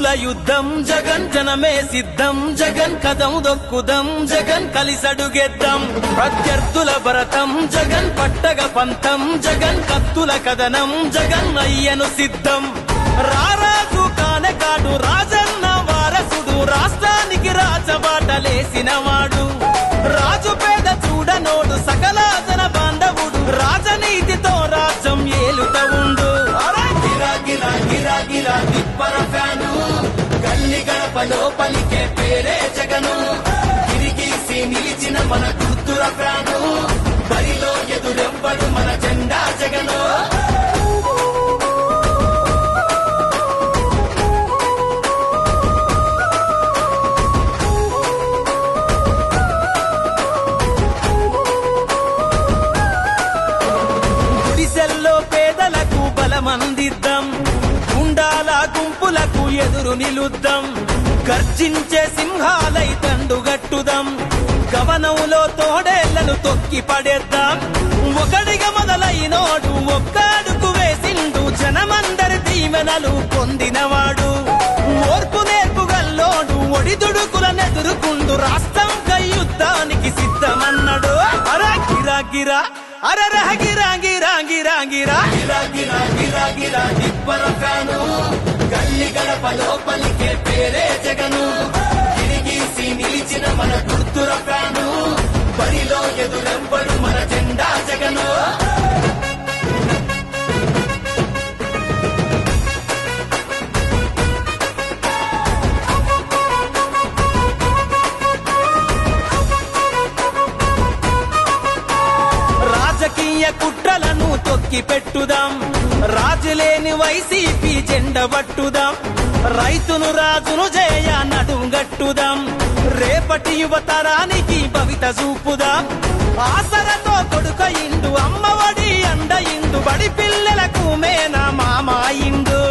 శత్రువుల యుద్ధం జగన్, జనమే సిద్ధం జగన్, కదం దొక్కుదం జగన్, కలిసడుగెద్దం ప్రత్యర్థుల భరతం జగన్, పట్టగ పంతం జగన్, కత్తుల కథనం జగన్, అయ్యను సిద్ధం రారాజు కానకాడు రాజన్న వారసుడు, రాష్ట్రానికి రాజబాటలేసినవాడు, రాజు పేద చూడనోడు, సకల జన బాంధవుడు, రాజనీతితో రాజ్యం ఏలుత ఉండు. గిరా గిరా గిరా గిరా తిప్పర ఫ్యాను, గల్లి గడపలో పలికే పేరే జగను, తిరిగీసి నిలిచిన మన గుర్తుల ఫ్యాను, బరిలో ఎదురెవ్వడు మన జెండా జగను. పేదలకు బలమందిద్దాం, గుండాల గుంపులకు ఎదురు నిలుద్దాం, గర్జించే సింహాలై తండుగట్టుదాం, గమనంలో తోడేళ్లను తొక్కి పడేద్దాం, ఒకడిగా మొదలైనోడు ఒక్కడుకు వేసిండు, జనమందరి దీవెనలు పొందినవాడు, ఓర్పు నేర్పుగల్లోడు, ఒడిదుడుకులనెదురుకుండు, రాష్ట్రం యుద్ధానికి సిద్ధమన్నాడు. అరే గిరా గిరా అరర గిరా గిరా గిరా గిరా గిరా గిరా గిరా గిరా తిప్పర ఫ్యాను, గల్లి గడపలో పలికే పేరే జగను, తిరిగీసి నిలిచిన మన గుర్తుల ఫ్యాను, బరిలో ఎదురెవ్వడు మన జెండా జగను. కుట్రలను తొక్కి పెట్టుదాం, రాజులేని వైసీపీ జెండ పట్టుదాం, రైతును రాజును జయ నడుంగట్టుదాం, రేపటి యువతరానికి భవిత చూపుదాం, ఆసరతో కొడుక ఇండు, అమ్మఒడి అండ ఇండు, బడి పిల్లలకు మేనా మామాయిండు,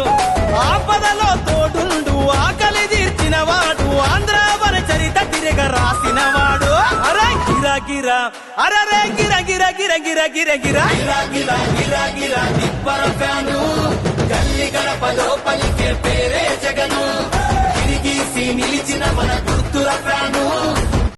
ఆపదలో తోడుండు, ఆకలి తీర్చినవాడు, ఆంధ్రావర చరిత తిరగ రాసినవాడు. అరే గిరా గిరా అరరే గిర గిర గిర గిర గిర గిర గిరా గిరా గిరా గిరా తిప్పర ఫ్యాను, గల్లి గడపలో పలికే పేరే జగను, తిరిగీసి నిలిచిన మన గుర్తుల ఫ్యాను,